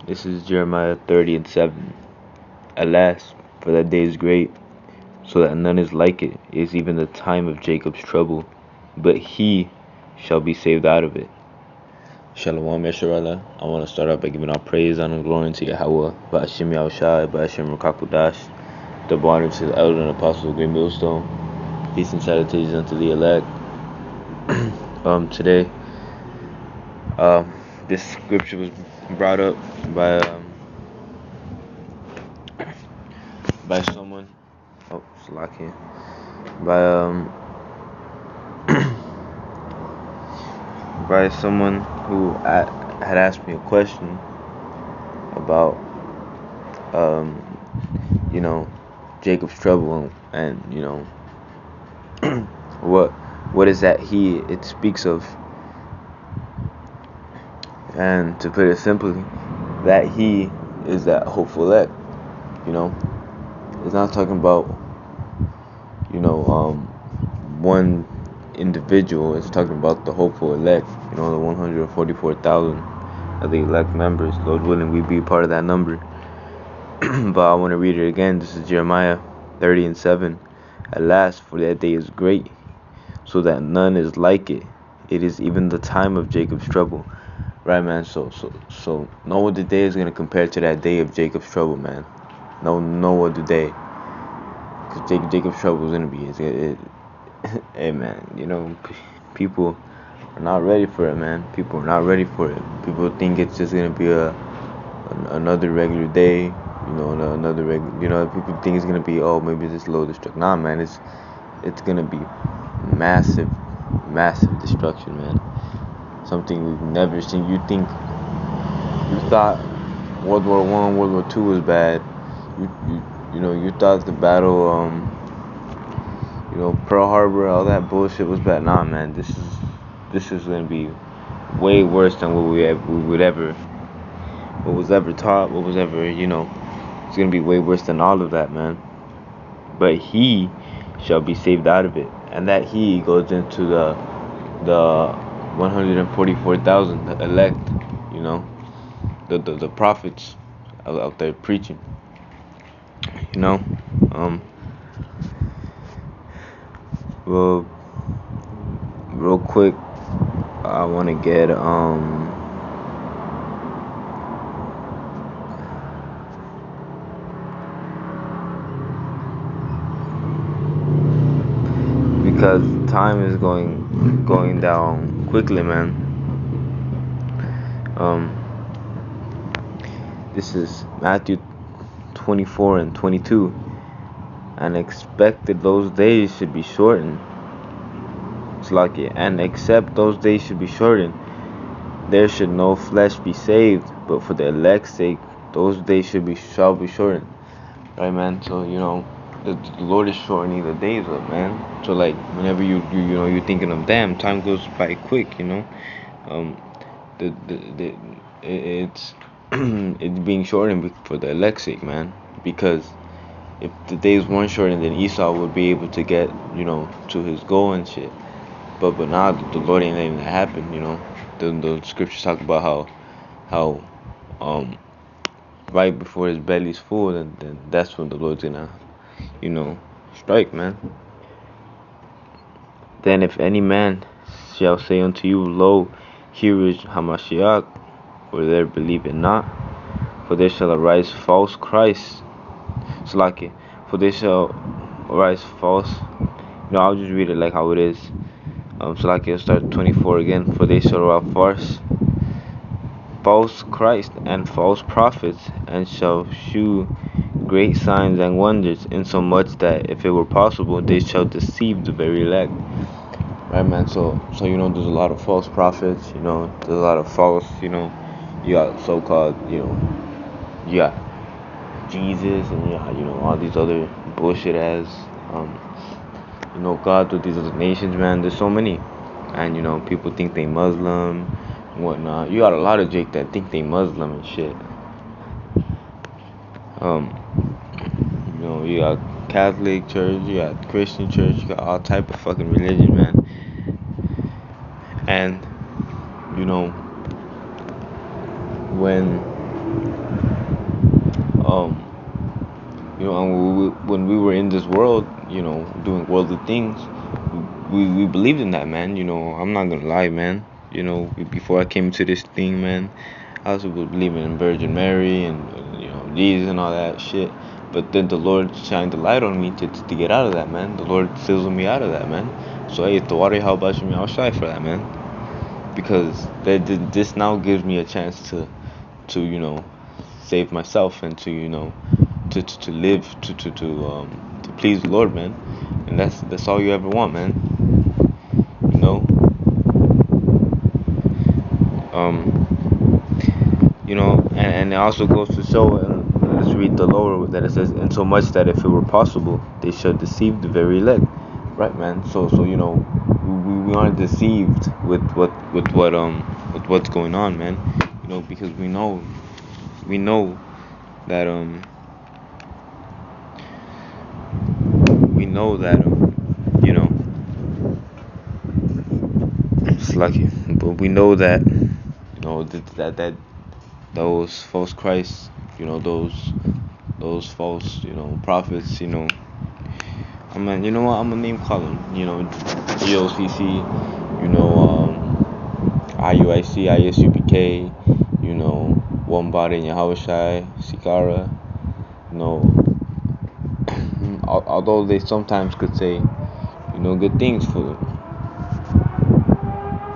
This is Jeremiah 30:7. Alas, for that day is great, so that none is like it. It is even the time of Jacob's trouble, but he shall be saved out of it. Shalom Yesharala. I want to start out by giving all praise, honor, and glory to Yahweh, Ba'ashim Yahushai, Ba'ashim Rakakudash, double honor to the elder and apostle of Great Millstone. Peace and salutations unto the elect. Today, this scripture was brought up by someone. Oh, it's locked here. By someone who had asked me a question about Jacob's trouble and what is that it speaks of. And to put it simply, that he is that hopeful elect. It's not talking about one individual. It's talking about the hopeful elect. The 144,000 of the elect members. Lord willing, we be part of that number. But I want to read it again. This is Jeremiah 30:7. Alas, for that day is great, so that none is like it. It is even the time of Jacob's trouble. Right, man. So no other day is gonna compare to that day of Jacob's trouble, man. No other day. Cause Jacob's trouble is gonna be hey, man. People are not ready for it, man. People are not ready for it. People think it's just gonna be another regular day. Another regular. People think it's gonna be maybe just low destruction. Nah, man. It's gonna be massive destruction, man. Something we've never seen. You thought World War I, World War II was bad. You thought the battle, Pearl Harbor, all that bullshit was bad. Nah, man, this is gonna be way worse than what what was ever taught, what was ever, it's gonna be way worse than all of that, man. But he shall be saved out of it, and that he goes into the 144,000, the elect, the prophets out there preaching. Well, real quick, I want to get because time is going down quickly, man. This is Matthew 24:22, and expected those days should be shortened. It's like it, and except those days should be shortened, there should no flesh be saved, but for the elect's sake, those days shall be shortened. Right, man? So the Lord is shortening the days up, man. So like whenever you're thinking of damn, time goes by quick, it's it's being shortened for the elect's sake, man. Because if the days weren't shortened, then Esau would be able to get to his goal and shit. But now the Lord ain't letting that happen. The scriptures talk about how right before his belly's full, then that's when the Lord's gonna strike, man. Then if any man shall say unto you, Lo, here is Hamashiach, or there believe it not, for there shall arise false Christ. For there shall arise false. I'll just read it like how it is. It'll start 24 again. For they shall arise false Christ and false prophets, and shall shew great signs and wonders, insomuch that if it were possible, they shall deceive the very elect. Right, man. So there's a lot of false prophets. There's a lot of false. You got so-called. You got Jesus, and you got all these other bullshit ass. God with these other nations, man. There's so many, and people think they Muslim, and whatnot. You got a lot of Jake that think they Muslim and shit. You got Catholic church, you got Christian church, you got all type of fucking religion, man. And when Um, when we were in this world, doing worldly things, we believed in that, man. I'm not gonna lie, man. Before I came to this thing, man, I was believing in Virgin Mary and Jesus and all that shit. But then the Lord shined the light on me to get out of that, man. The Lord sizzled me out of that, man. So hey, Tawari, how about you? I'll shy for that, man. Because this now gives me a chance to save myself and to live to please the Lord, man. And that's all you ever want, man. You know. And it also goes to show. Let's read the lower that it says, "In so much that if it were possible, they should deceive the very elect." Right, man. So we aren't deceived with what's going on, man. Because we know that we know that it's lucky, but we know that that those false Christs, those false prophets, you know what, I'm gonna name call them, GOCC, IUIC, ISUPK, One Body in Yahushai, Sikara, although they sometimes could say good things, for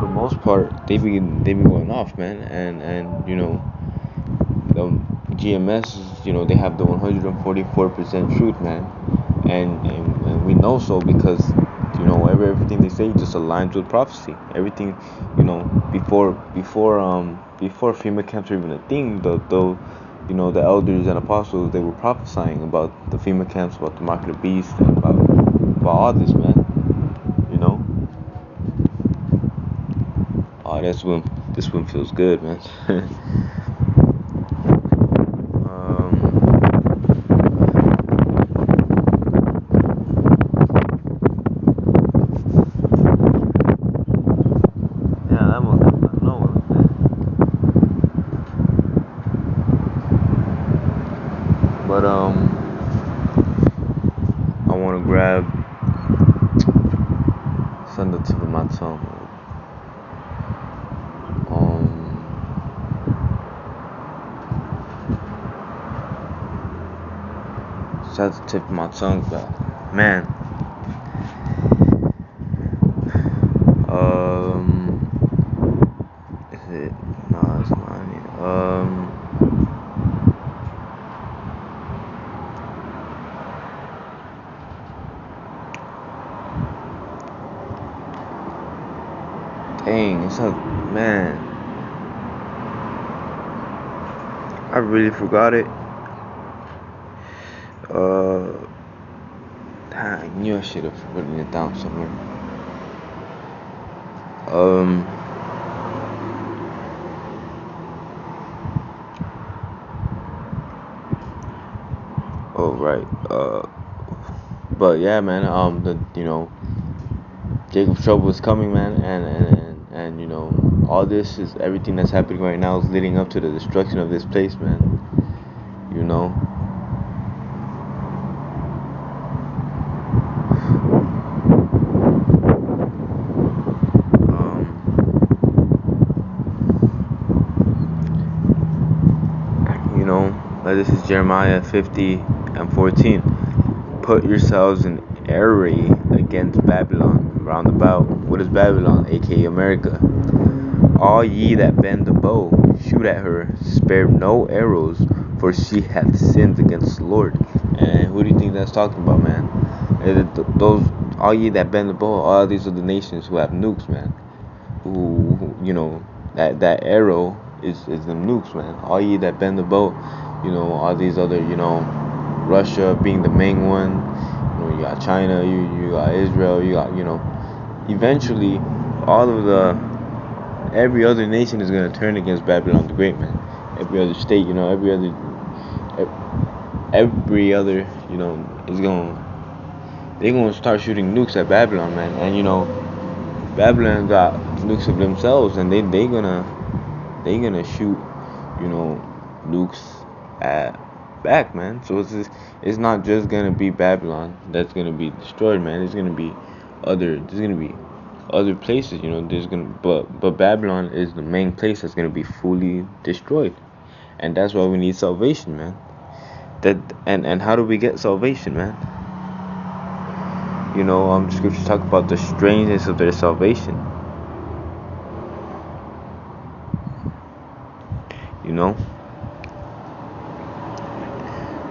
the most part they be going off, man. And the GMS is, they have the 144% truth, man. And we know so because everything they say just aligns with prophecy. Everything, before FEMA camps were even a thing, the elders and apostles, they were prophesying about the FEMA camps, about the mark of the beast, and about all this, man. Oh, this one feels good, man. Yeah, that one comes out of nowhere, man. But I want to grab send the tip of my tongue. That's the tip of my tongue, but man. Is it? No, it's not. Dang, it's a man. I really forgot it. I knew I should have written it down somewhere. Oh right. But yeah, man. Jacob's trouble is coming, man, and all this is everything that's happening right now is leading up to the destruction of this place, man. This is Jeremiah 50:14. Put yourselves in array against Babylon, round about. What is Babylon? A.k.a. America. All ye that bend the bow, shoot at her, spare no arrows, for she hath sinned against the Lord. And who do you think that's talking about, man? Those, all ye that bend the bow, all these are the nations who have nukes, man. Who that arrow is the nukes, man. All ye that bend the bow, all these other, Russia being the main one. You got China, you got Israel, you got, eventually all of every other nation is gonna turn against Babylon the Great, man. Every other state, every other, is they're gonna start shooting nukes at Babylon, man. And Babylon got nukes of themselves, and they gonna shoot, nukes at back, man. So it's not just gonna be Babylon that's gonna be destroyed, man. There's gonna be other places, there's gonna but Babylon is the main place that's gonna be fully destroyed. And that's why we need salvation, man. That and how do we get salvation, man? Scriptures talk about the strangeness of their salvation.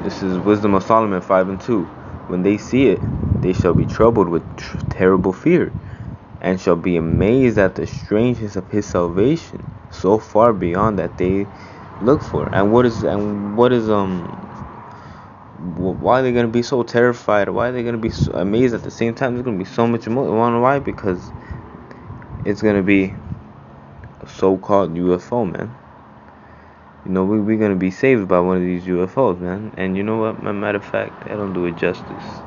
This is Wisdom of Solomon 5:2. When they see it, they shall be troubled with terrible fear, and shall be amazed at the strangeness of his salvation, so far beyond that they look for. And what is why are they gonna be so terrified? Why are they gonna be so amazed at the same time? There's gonna be so much emotion. Wanna know why? Because it's gonna be a so-called UFO, man. We're gonna be saved by one of these UFOs, man. And you know what? Matter of fact, that don't do it justice.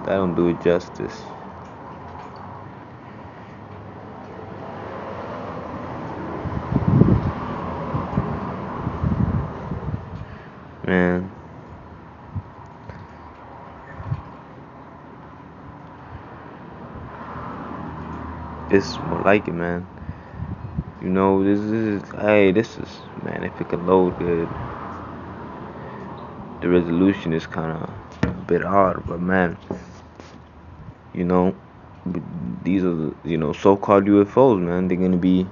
That don't do it justice. Man. It's more like it, man. This is, man, if it could load good. The resolution is kind of a bit hard, but man, these are the, so-called UFOs, man. They're gonna be,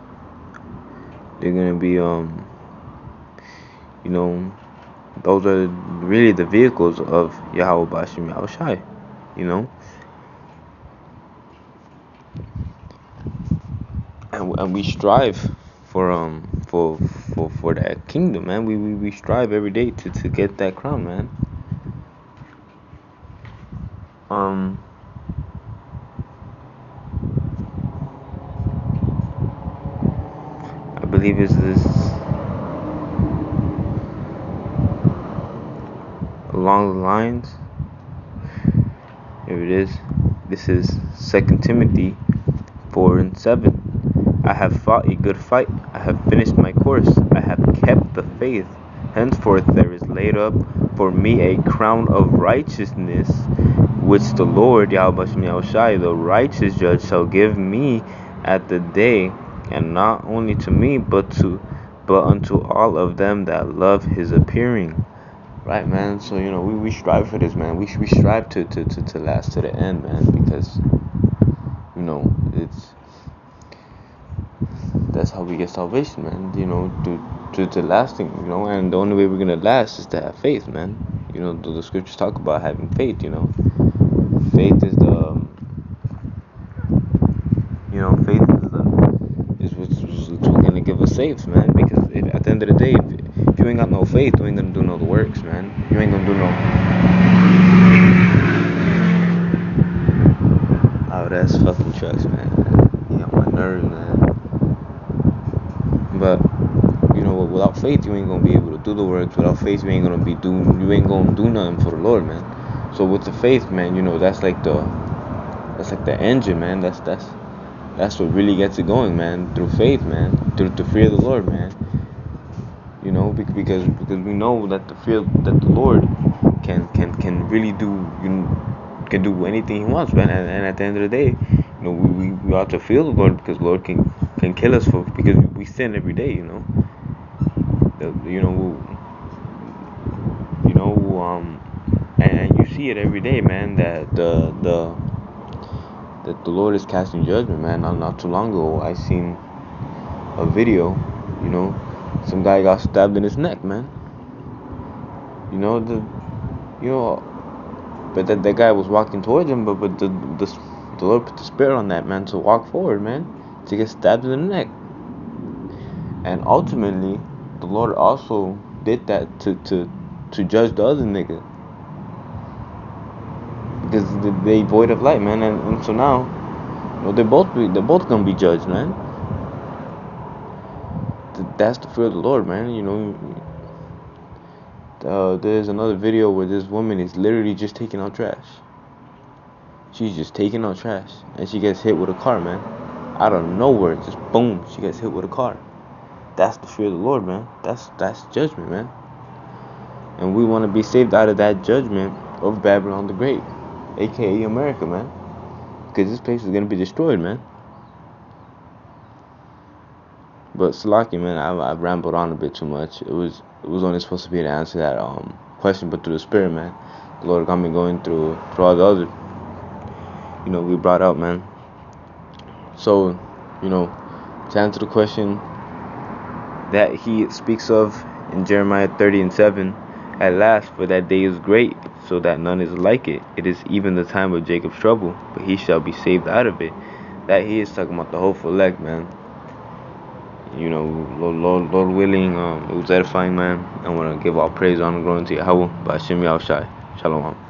those are really the vehicles of Yahweh Bashim Yahushai, and we strive for that kingdom, man. We strive every day to get that crown, man. I believe it's this along the lines. Here it is. This is 2 Timothy 4:7. I have fought a good fight. I have finished my course. I have kept the faith. Henceforth there is laid up for me a crown of righteousness, which the Lord, Yahweh Yahushai, the righteous judge, shall give me at the day, and not only to me, but unto all of them that love his appearing. Right, man. So we strive for this, man. We strive to last to the end, man, because that's how we get salvation, man. To lasting, and the only way we're gonna last is to have faith, man. The scriptures talk about having faith. Faith is what's gonna give us safe, man. Because at the end of the day, if you ain't got no faith, you ain't gonna do no works, man. You ain't gonna do no. Oh, that's fucking trucks, man. Yeah, my nerves, man. But without faith, you ain't gonna be able to do the works. Without faith, you ain't gonna do nothing for the Lord, man. So with the faith, man, that's like the engine, man. That's what really gets it going, man. Through faith, man. Through the fear of the Lord, man. Because we know that the Lord can really do can do anything He wants, man. And at the end of the day, we ought to fear the Lord, because the Lord can kill us because we sin every day, and you see it every day, man, that the Lord is casting judgment, man. Not too long ago, I seen a video, some guy got stabbed in his neck, man. But that guy was walking towards him, but the Lord put the spirit on that man to walk forward, man, to get stabbed in the neck. And ultimately, the Lord also did that to judge the other nigga, because they void of light, man. And so now, they're both gonna be judged, man. That's the fear of the Lord, man. There's another video where this woman is literally just taking out trash. She's just taking out trash, and she gets hit with a car, man. Out of nowhere, just boom, she gets hit with a car. That's the fear of the Lord, man. That's judgment, man. And we want to be saved out of that judgment of Babylon the Great, aka America, man. Because this place is going to be destroyed, man. But Salaki, man, I've rambled on a bit too much. It was only supposed to be to answer that question, but through the Spirit, man, the Lord got me going through all the other, we brought out, man. So, to answer the question that He speaks of in Jeremiah 30:7, at last, for that day is great, so that none is like it. It is even the time of Jacob's trouble, but he shall be saved out of it. That He is talking about the hopeful elect, man. Lord willing, it was edifying, man. I want to give all praise, honor, glory to Yahweh, by Hashem Yahushai. Shalom.